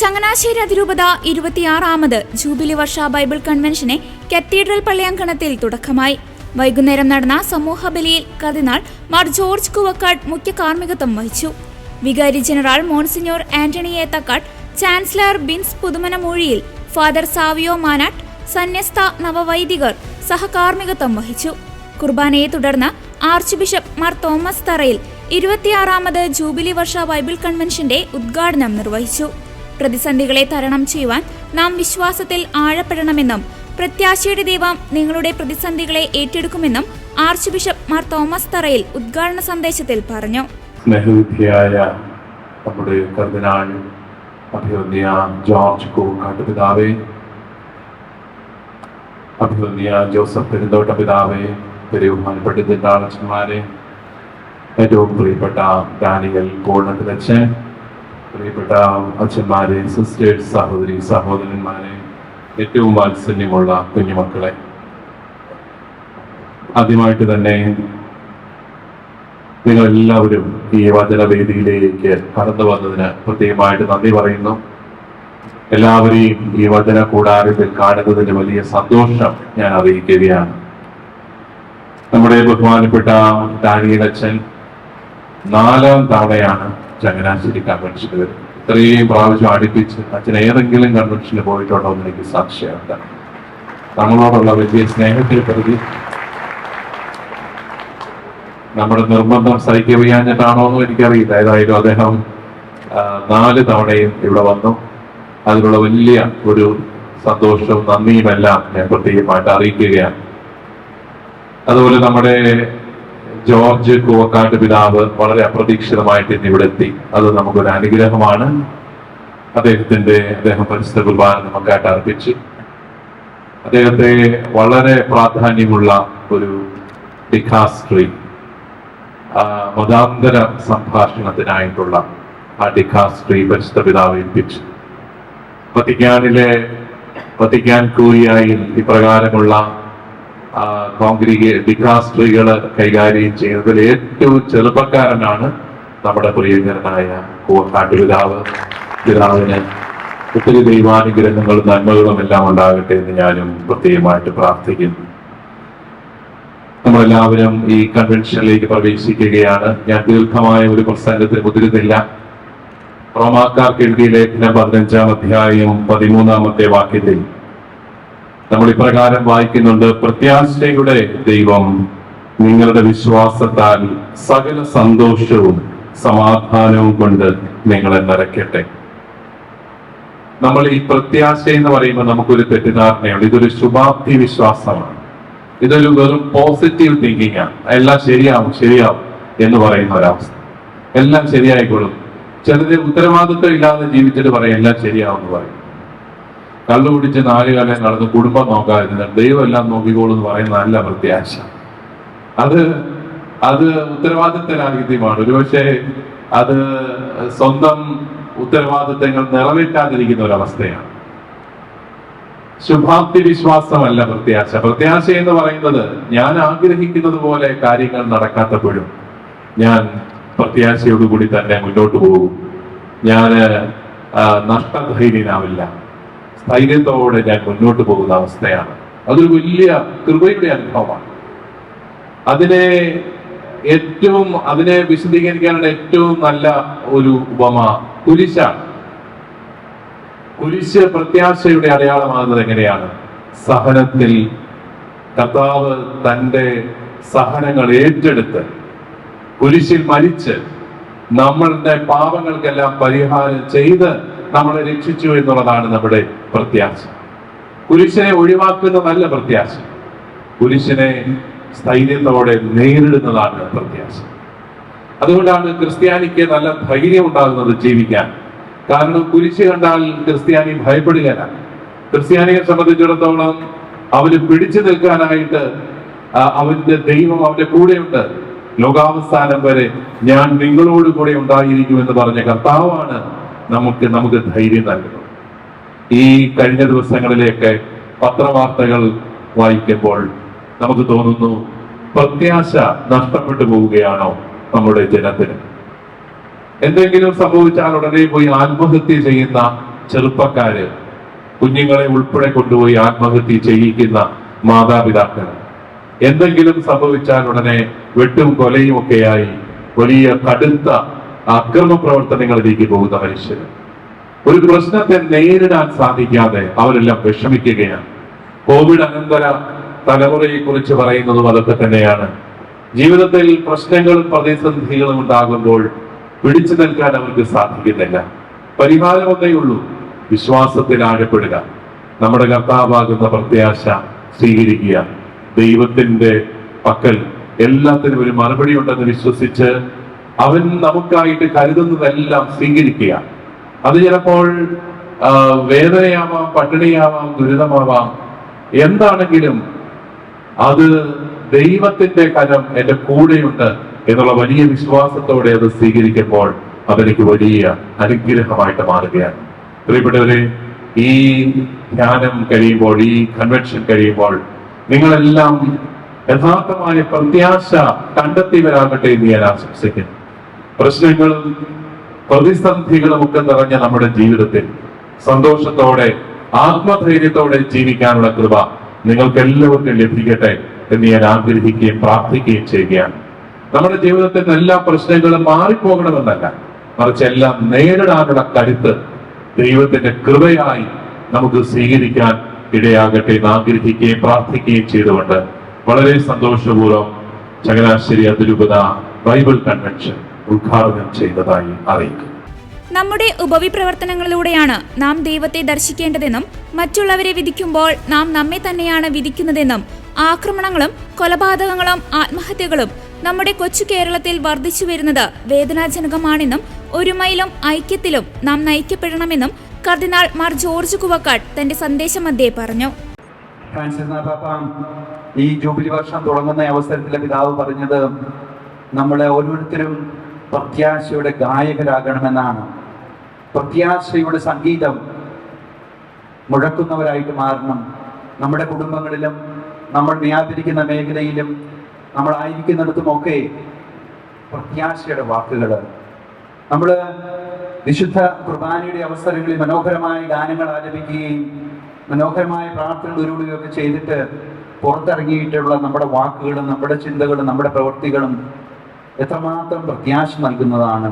ചങ്ങനാശ്ശേരി അതിരൂപത 26ാമത് ജൂബിലി വർഷ Bible കൺവെൻഷനെ cathedral പള്ളിയങ്കണത്തിൽ തുടക്കമായി. വൈകുന്നേരം നടന്ന സമൂഹ ബലിയിൽ കർദിനാൾ മാർ ജോർജ് കുവക്കാട് മുഖ്യ കാർമ്മികത്വം വഹിച്ചു. വികാരി general monsignor Antony Ethakkad, chancellor Bins Puthumanamoozhiyil, father Savio Manattu, സന്യസ്ത നവവൈദികർ സഹകാർമ്മികത്വം വഹിച്ചു. കുർബാനയെ തുടർന്ന് ആർച്ച് ബിഷപ്പ് മാർ തോമസ് തറയിൽ 26ാമത് ജൂബിലി വർഷ ബൈബിൾ കൺവെൻഷന്റെ ഉദ്ഘാടനം നിർവഹിച്ചു. പ്രതിസന്ധികളെ തരണം ചെയ്യുവാൻ നാം വിശ്വാസത്തിൽ ആഴപ്പെടണമെന്നും പ്രത്യാശയുടെ ദൈവം നിങ്ങളുടെ പ്രതിസന്ധികളെ ഏറ്റെടുക്കുമെന്നും ആർച്ച് ബിഷപ്പ് മാർ തോമസ് തറയിൽ ഉദ്ഘാടന സന്ദേശത്തിൽ പറഞ്ഞു. സ്നേഹവിധിയായ നമ്മുടെ കർദിനാൾ അഭിവന്യ ജോർജ് കുവക്കാട് പിതാവേ, അഭിവന്യ ജോസഫ് പെരുന്തോട്ട പിതാവേ, ബഹുമാനപ്പെട്ട ദിനാളച്ചന്മാരെ, ഏറ്റവും പ്രിയപ്പെട്ട ഡാനിയൽ പൂർണ്ണത്തിലച്ഛൻ, പ്രിയപ്പെട്ട അച്ഛന്മാരെ, സിസ്റ്റേഴ്സ്, സഹോദരി സഹോദരന്മാരെ, ഏറ്റവും വാത്സല്യമുള്ള കുഞ്ഞുമക്കളെ, ആദ്യമായിട്ട് തന്നെ നിങ്ങളെല്ലാവരും ഈ വചനവേദിയിലേക്ക് കടന്നു വന്നതിന് പ്രത്യേകമായിട്ട് നന്ദി പറയുന്നു. എല്ലാവരെയും ഈ വചന കൂടാരത്തിൽ കാണുന്നതിന് വലിയ സന്തോഷം ഞാൻ അറിയിക്കുകയാണ്. നമ്മുടെ ബഹുമാനപ്പെട്ട ഡാനിയൽ അച്ഛൻ 4ാം തവണയാണ് ചങ്ങനാശ്ശേരി കൺവെൻഷന് വരുന്നത്. ഇത്രയും പ്രാവശ്യം അടുപ്പിച്ച് അച്ഛൻ ഏതെങ്കിലും കൺവെൻഷന് പോയിട്ടുണ്ടോ എന്ന് എനിക്ക് സംശയമുണ്ട്. നമ്മളോടുള്ള വലിയ സ്നേഹത്തിൽ പ്രതി നമ്മുടെ നിർബന്ധം സഹിക്കവയ്യാഞ്ഞിട്ടാണോ എന്നും എനിക്കറിയില്ല. ഏതായാലും അദ്ദേഹം 4 തവണയും ഇവിടെ വന്നു. അതിനുള്ള വലിയ ഒരു സന്തോഷവും നന്ദിയുമെല്ലാം ഞാൻ പ്രത്യേകമായിട്ട് അറിയിക്കുകയാണ്. അതുപോലെ നമ്മുടെ ജോർജ് കുവക്കാട് പിതാവ് വളരെ അപ്രതീക്ഷിതമായിട്ട് ഇന്ന് ഇവിടെ എത്തി. അത് നമുക്കൊരു അനുഗ്രഹമാണ്. അദ്ദേഹം പരിശുദ്ധ കുർബാന നമുക്കായിട്ട് അർപ്പിച്ചു. അദ്ദേഹത്തെ വളരെ പ്രാധാന്യമുള്ള ഒരു ഡിക്കാസ്ട്രി, മതാന്തര സംഭാഷണത്തിനായിട്ടുള്ള ആ ഡിക്കാസ്ട്രി പരിശുദ്ധ പിതാവ് ഏൽപ്പിച്ചു. വത്തിക്കാൻ കൂരിയായിൽ ഇപ്രകാരമുള്ള ഡിക്കാസ്ട്രികള് കൈകാര്യം ചെയ്യുന്നതിൽ ഏറ്റവും ചെറുപ്പക്കാരനാണ് നമ്മുടെ പ്രിയങ്കരനായ കുവക്കാട് പിതാവിന് ഒത്തിരി ദൈവാനുഗ്രഹങ്ങളും നന്മകളും എല്ലാം ഉണ്ടാകട്ടെ എന്ന് ഞാനും പ്രത്യേകമായിട്ട് പ്രാർത്ഥിക്കുന്നു. നമ്മളെല്ലാവരും ഈ കൺവെൻഷനിലേക്ക് പ്രവേശിക്കുകയാണ്. ഞാൻ ദീർഘമായ ഒരു പ്രസംഗത്തിന് മുതിരുന്നില്ല. റോമാക്കാർക്ക് എഴുതിയ ലേഖനം 15-ാം അധ്യായം 13-ാമത്തെ വാക്യത്തിൽ നമ്മൾ ഇപ്രകാരം വായിക്കുന്നുണ്ട്: പ്രത്യാശയുടെ ദൈവം നിങ്ങളുടെ വിശ്വാസത്താൽ സകല സന്തോഷവും സമാധാനവും കൊണ്ട് നിങ്ങളെ നിറയ്ക്കട്ടെ. നമ്മൾ ഈ പ്രത്യാശ എന്ന് പറയുമ്പോൾ നമുക്കൊരു തെറ്റിദ്ധാരണയുണ്ട്. ഇതൊരു ശുഭാപ്തി വിശ്വാസമാണ്. ഇതൊരു വെറും പോസിറ്റീവ് തിങ്കിങ് ആണ്. എല്ലാം ശരിയാവും എന്ന് പറയുന്ന ഒരവസ്ഥ. എല്ലാം ശരിയായിക്കോളും. ചിലര് ഉത്തരവാദിത്വം ഇല്ലാതെ ജീവിച്ചിട്ട് പറയും എല്ലാം ശരിയാവും എന്ന് പറയും. കള്ളു കുടിച്ച് 4 കാലം നടന്ന് കുടുംബം നോക്കാതിരുന്ന ദൈവം എല്ലാം നോക്കിക്കോളും എന്ന് പറയുന്ന നല്ല പ്രത്യാശ. അത് ഉത്തരവാദിത്തരാഹിത്യമാണ്. ഒരുപക്ഷെ അത് സ്വന്തം ഉത്തരവാദിത്തങ്ങൾ നിറവേറ്റാതിരിക്കുന്ന ഒരവസ്ഥയാണ്. ശുഭാപ്തി വിശ്വാസമല്ല പ്രത്യാശ. പ്രത്യാശ എന്ന് പറയുന്നത് ഞാൻ ആഗ്രഹിക്കുന്നത് പോലെ കാര്യങ്ങൾ നടക്കാത്തപ്പോഴും ഞാൻ പ്രത്യാശയോടുകൂടി തന്നെ മുന്നോട്ട് പോകും. ഞാൻ നഷ്ടധൈര്യനാവില്ല. സ്ഥൈര്യത്തോടെ ഞാൻ മുന്നോട്ട് പോകുന്ന അവസ്ഥയാണ്. അതൊരു വലിയ കൃപയുടെ അനുഭവമാണ്. അതിനെ വിശദീകരിക്കാനുള്ള ഏറ്റവും നല്ല ഒരു ഉപമ കുരിശാണ്. കുരിശ് പ്രത്യാശയുടെ അടയാളമാകുന്നത് എങ്ങനെയാണ്? സഹനത്തിൽ കർത്താവ് തന്റെ സഹനങ്ങൾ ഏറ്റെടുത്ത് കുരിശിൽ മരിച്ച് നമ്മളുടെ പാപങ്ങൾക്കെല്ലാം പരിഹാരം ചെയ്ത് നമ്മളെ രക്ഷിച്ചു എന്നുള്ളതാണ് നമ്മുടെ പ്രത്യാശ. കുരിശിനെ ഒഴിവാക്കുന്നതല്ല പ്രത്യാശ. കുരിശിനെ സ്ഥൈര്യത്തോടെ നേരിടുന്നതാണ് പ്രത്യാശ. അതുകൊണ്ടാണ് ക്രിസ്ത്യാനിക്ക് നല്ല ധൈര്യം ഉണ്ടാകുന്നത് ജീവിക്കാൻ. കാരണം കുരിശ് കണ്ടാൽ ക്രിസ്ത്യാനി ഭയപ്പെടുകയില്ല. ക്രിസ്ത്യാനിയെ സംബന്ധിച്ചിടത്തോളം അവന് പിടിച്ചു നിൽക്കാനായിട്ട് അവന്റെ ദൈവം അവന്റെ കൂടെയുണ്ട്. ലോകാവസാനം വരെ ഞാൻ നിങ്ങളോട് കൂടെ ഉണ്ടായിരിക്കും എന്ന് പറഞ്ഞ കർത്താവാണ് നമുക്ക് ധൈര്യം നൽകുന്നത്. ഈ കഴിഞ്ഞ ദിവസങ്ങളിലേക്ക് പത്രവാർത്തകൾ വായിക്കുമ്പോൾ നമുക്ക് തോന്നുന്നു പ്രത്യാശ നഷ്ടപ്പെട്ടു പോവുകയാണോ നമ്മുടെ ജനത്തിന്? എന്തെങ്കിലും സംഭവിച്ചാൽ ഉടനെ പോയി ആത്മഹത്യ ചെയ്യുന്ന ചെറുപ്പക്കാര്, കുഞ്ഞുങ്ങളെ ഉൾപ്പെടെ കൊണ്ടുപോയി ആത്മഹത്യ ചെയ്യിക്കുന്ന മാതാപിതാക്കൾ, എന്തെങ്കിലും സംഭവിച്ചാൽ ഉടനെ വെട്ടും കൊലയും ഒക്കെയായി വലിയ കടുത്ത അക്രമ പ്രവർത്തനങ്ങളിലേക്ക് പോകുന്ന മനുഷ്യർ, ഒരു പ്രശ്നത്തെ നേരിടാൻ സാധിക്കാതെ അവരെല്ലാം വിഷമിക്കുകയാണ്. കോവിഡ് അനന്തര തലമുറയെ കുറിച്ച് പറയുന്നതും അതൊക്കെ തന്നെയാണ്. ജീവിതത്തിൽ പ്രശ്നങ്ങളും പ്രതിസന്ധികളും ഉണ്ടാകുമ്പോൾ പിടിച്ചു നിൽക്കാൻ അവർക്ക് സാധിക്കുന്നില്ല. പരിഹാരം ഒന്നേ ഉള്ളൂ, വിശ്വാസത്തിൽ ആഴപ്പെടുക, നമ്മുടെ കർത്താവാകുന്ന പ്രത്യാശ സ്വീകരിക്കുക, ദൈവത്തിന്റെ പക്കൽ എല്ലാത്തിനും ഒരു മറുപടി ഉണ്ടെന്ന് വിശ്വസിച്ച് അവൻ നമുക്കായിട്ട് കരുതുന്നതെല്ലാം സ്വീകരിക്കുക. അത് ചിലപ്പോൾ വേദനയാവാം, പട്ടിണിയാവാം, ദുരിതമാവാം, എന്താണെങ്കിലും അത് ദൈവത്തിന്റെ കരം എന്റെ കൂടെയുണ്ട് എന്നുള്ള വലിയ വിശ്വാസത്തോടെ അത് സ്വീകരിക്കുമ്പോൾ അതെനിക്ക് വലിയ അനുഗ്രഹമായിട്ട് മാറുകയാണ്. പ്രിയപ്പെട്ടവരെ, ഈ ധ്യാനം കഴിയുമ്പോൾ, ഈ കൺവെൻഷൻ കഴിയുമ്പോൾ നിങ്ങളെല്ലാം യഥാർത്ഥമായ പ്രത്യാശ കണ്ടെത്തിയവരാകട്ടെ എന്ന് ഞാൻ ആശംസിക്കുന്നു. പ്രശ്നങ്ങളും പ്രതിസന്ധികളും ഒക്കെ നിറഞ്ഞ നമ്മുടെ ജീവിതത്തിൽ സന്തോഷത്തോടെ ആത്മധൈര്യത്തോടെ ജീവിക്കാനുള്ള കൃപ നിങ്ങൾക്ക് എല്ലാവർക്കും ലഭിക്കട്ടെ എന്ന് ഞാൻ ആഗ്രഹിക്കുകയും പ്രാർത്ഥിക്കുകയും ചെയ്യുകയാണ്. നമ്മുടെ ജീവിതത്തിൽ എല്ലാ പ്രശ്നങ്ങളും മാറിപ്പോകണമെന്നല്ല, മറിച്ച് എല്ലാം നേരിടാനുള്ള കരുത്ത് ദൈവത്തിന്റെ കൃപയായി നമുക്ക് സ്വീകരിക്കാൻ ഇടയാകട്ടെ എന്ന് ആഗ്രഹിക്കുകയും പ്രാർത്ഥിക്കുകയും ചെയ്തുകൊണ്ട് വളരെ സന്തോഷപൂർവ്വം ചങ്ങനാശ്ശേരി അതിരൂപത ബൈബിൾ കൺവെൻഷൻ ഉദ്ഘാടനം ചെയ്തതായി അറിയിക്കുന്നു. നമ്മുടെ ഉപവിപ്രവർത്തനങ്ങളിലൂടെയാണ് നാം ദൈവത്തെ ദർശിക്കേണ്ടതെന്നും മറ്റുള്ളവരെ വിധിക്കുമ്പോൾ നാം നമ്മെ തന്നെയാണ് വിധിക്കുന്നതെന്നും ആക്രമണങ്ങളും കൊലപാതകങ്ങളും ആത്മഹത്യകളും നമ്മുടെ കൊച്ചു കേരളത്തിൽ വർദ്ധിച്ചു വരുന്നത് വേദനാജനകമാണെന്നും ഒരുമയിലും ഐക്യത്തിലും നാം നയിക്കപ്പെടണമെന്നും കർദിനാൾ മാർ ജോർജ് കുവക്കാട് തന്റെ സന്ദേശമധ്യേ പറഞ്ഞു. ഫ്രാൻസിസ് പാപ്പ ഈ ജൂബിലി വർഷം തുടങ്ങുന്ന അവസരത്തിലെ പിതാവ് പറഞ്ഞത് നമ്മളെ ഓരോരുത്തരും പ്രത്യാശയുടെ ഗായകരാകണമെന്നാണ്. പ്രത്യാശയുടെ സംഗീതം മുഴക്കുന്നവരായിട്ട് മാറണം. നമ്മുടെ കുടുംബങ്ങളിലും നമ്മൾ വ്യാപരിക്കുന്ന മേഖലയിലും നമ്മളായിരിക്കുന്നിടത്തുമൊക്കെ പ്രത്യാശയുടെ വാക്കുകൾ. നമ്മൾ വിശുദ്ധ കുർബാനയുടെ അവസരങ്ങളിൽ മനോഹരമായ ഗാനങ്ങൾ ആലപിക്കുകയും മനോഹരമായ പ്രാർത്ഥനകളിലൂടെയൊക്കെ ചെയ്തിട്ട് പുറത്തിറങ്ങിയിട്ടുള്ള നമ്മുടെ വാക്കുകളും നമ്മുടെ ചിന്തകളും നമ്മുടെ പ്രവൃത്തികളും എത്രമാത്രം പ്രത്യാശ നൽകുന്നതാണ്,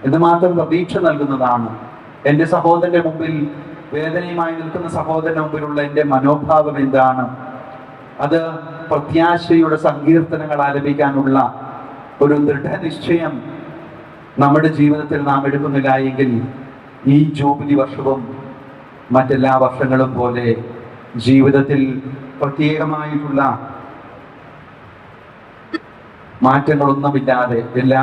എന്തുമാത്രം പ്രതീക്ഷ നൽകുന്നതാണ്. എൻ്റെ സഹോദരന്റെ മുമ്പിൽ വേദനയുമായി നിൽക്കുന്ന സഹോദരന്റെ മുമ്പിലുള്ള എൻ്റെ മനോഭാവം എന്താണ്? അത് പ്രത്യാശയുടെ സങ്കീർത്തനങ്ങൾ ആലപിക്കാനുള്ള ഒരു ദൃഢനിശ്ചയം നമ്മുടെ ജീവിതത്തിൽ നാം എടുക്കുന്നില്ല എങ്കിൽ ഈ ജൂബിലി വർഷവും മറ്റെല്ലാ വർഷങ്ങളും പോലെ ജീവിതത്തിൽ പ്രത്യേകമായിട്ടുള്ള മാറ്റങ്ങളൊന്നുമില്ലാതെ എല്ലാ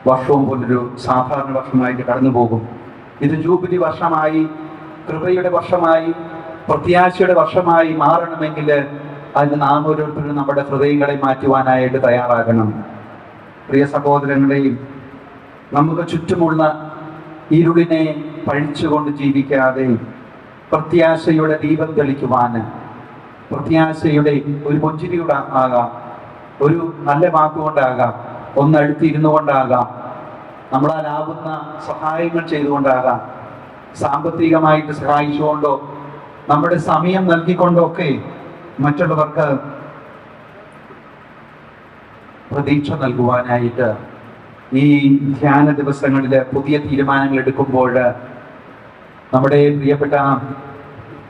വർഷവും പോലൊരു സാധാരണ വർഷമായിട്ട് കടന്നു പോകും. ഇത് ജൂബിലി വർഷമായി, കൃപയുടെ വർഷമായി, പ്രത്യാശയുടെ വർഷമായി മാറണമെങ്കിൽ അതിന് നാം ഓരോരുത്തരും നമ്മുടെ ഹൃദയങ്ങളെ മാറ്റുവാനായിട്ട് തയ്യാറാകണം. പ്രിയ സഹോദരങ്ങളെയും നമുക്ക് ചുറ്റുമുള്ള ഇരുളിനെ പഴിച്ചുകൊണ്ട് ജീവിക്കാതെ പ്രത്യാശയുടെ ദീപം തെളിക്കുവാൻ, പ്രത്യാശയുടെ ഒരു പുഞ്ചിരിയുടെ ആകാം, ഒരു നല്ല വാക്കുകൊണ്ടാകാം, ഒന്നടുത്തിരുന്നു കൊണ്ടാകാം, നമ്മളാലാവുന്ന സഹായങ്ങൾ ചെയ്തുകൊണ്ടാകാം, സാമ്പത്തികമായിട്ട് സഹായിച്ചുകൊണ്ടോ നമ്മുടെ സമയം നൽകിക്കൊണ്ടോ ഒക്കെ മറ്റുള്ളവർക്ക് പ്രതീക്ഷ നൽകുവാനായിട്ട് ഈ ധ്യാന ദിവസങ്ങളിൽ പുതിയ തീരുമാനങ്ങൾ എടുക്കുമ്പോൾ നമ്മുടെ പ്രിയപ്പെട്ട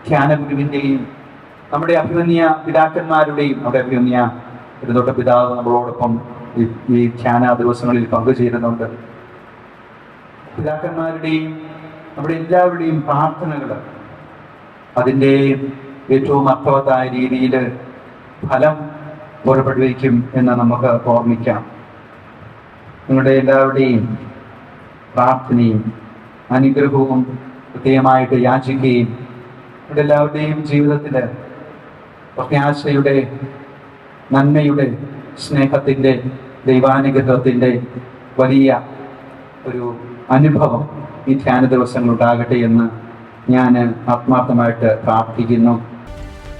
ധ്യാന ഗുരുവിൻ്റെയും നമ്മുടെ അഭിമന്യ പിതാക്കന്മാരുടെയും, നമ്മുടെ അഭിമന്യ തൊട്ട പിതാവ് നമ്മളോടൊപ്പം ഈ ധ്യാന ദിവസങ്ങളിൽ പങ്കുചേരുന്നുണ്ട്. പിതാക്കന്മാരുടെയും നമ്മുടെ എല്ലാവരുടെയും പ്രാർത്ഥനകൾ അതിൻ്റെ ഏറ്റവും അർത്ഥവത്തായ രീതിയിൽ ഫലം പുറപ്പെടുവിക്കും എന്ന് നമുക്ക് ഓർമ്മിക്കാം. നിങ്ങളുടെ എല്ലാവരുടെയും പ്രാർത്ഥനയും അനുഗ്രഹവും പ്രത്യേകമായിട്ട് യാചിക്കുകയും നിങ്ങളുടെ എല്ലാവരുടെയും ജീവിതത്തിൽ പ്രത്യാശയുടെ, നന്മയുടെ, സ്നേഹത്തിൻ്റെ, ദൈവാനുഗ്രഹത്തിൻ്റെ വലിയ ഒരു അനുഭവം ഈ ധ്യാന ദിവസങ്ങളുണ്ടാകട്ടെ എന്ന് ഞാൻ ആത്മാർത്ഥമായിട്ട് പ്രാർത്ഥിക്കുന്നു.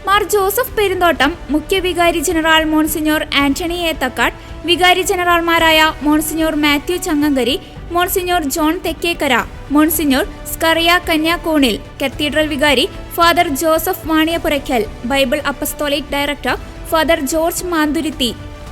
മാർ ജോസഫ് പെരുന്തോട്ടം, മുഖ്യ വികാരി general monsignor Antony Ethakkad, വികാരി ജനറൽമാരായ monsignor Mathew Changankari, monsignor John Thekkekara, monsignor Scaria Kanyakonil, cathedral വികാരി father Joseph Vaniyapurackal, Bible apostolic director father George Manthuruthy,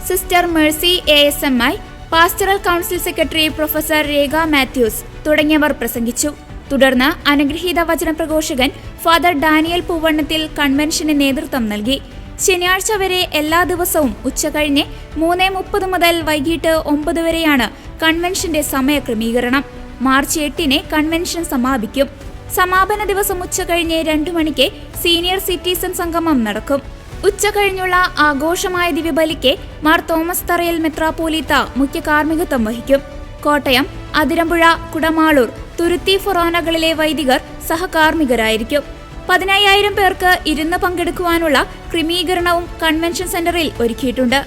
sister Mercy ASMI, pastoral council secretary professor Rekha Mathews തുടങ്ങിയവർ പ്രസംഗിച്ചു. തുടർന്ന് അനുഗ്രഹീത വചന പ്രഘോഷകൻ ഫാദർ ഡാനിയൽ പൂവണ്ണത്തിൽ കൺവെൻഷന് നേതൃത്വം നൽകി. ശനിയാഴ്ച വരെ എല്ലാ ദിവസവും ഉച്ചകഴിഞ്ഞ് 3:30 മുതൽ വൈകിട്ട് 9 വരെയാണ് കൺവെൻഷന്റെ സമയക്രമീകരണം. മാർച്ച് 8-ന് കൺവെൻഷൻ സമാപിക്കും. സമാപന ദിവസം ഉച്ചകഴിഞ്ഞ് 2 മണിക്ക് സീനിയർ സിറ്റിസൺ സംഗമം നടക്കും. ഉച്ചകഴിഞ്ഞുള്ള ആഘോഷമായ ദിവ്യബലിക്ക് മാർ തോമസ് തറയിൽ മെത്രാപ്പോലീത്ത മുഖ്യ കാർമ്മികത്വം വഹിക്കും. കോട്ടയം, അതിരമ്പുഴ, കുടമാളൂർ, തുരുത്തി ഫൊറോനകളിലെ വൈദികർ സഹകാർമ്മികരായിരിക്കും. 15,000 പേർക്ക് ഇരുന്ന് പങ്കെടുക്കുവാനുള്ള ക്രമീകരണവും കൺവെൻഷൻ സെന്ററിൽ ഒരുക്കിയിട്ടുണ്ട്.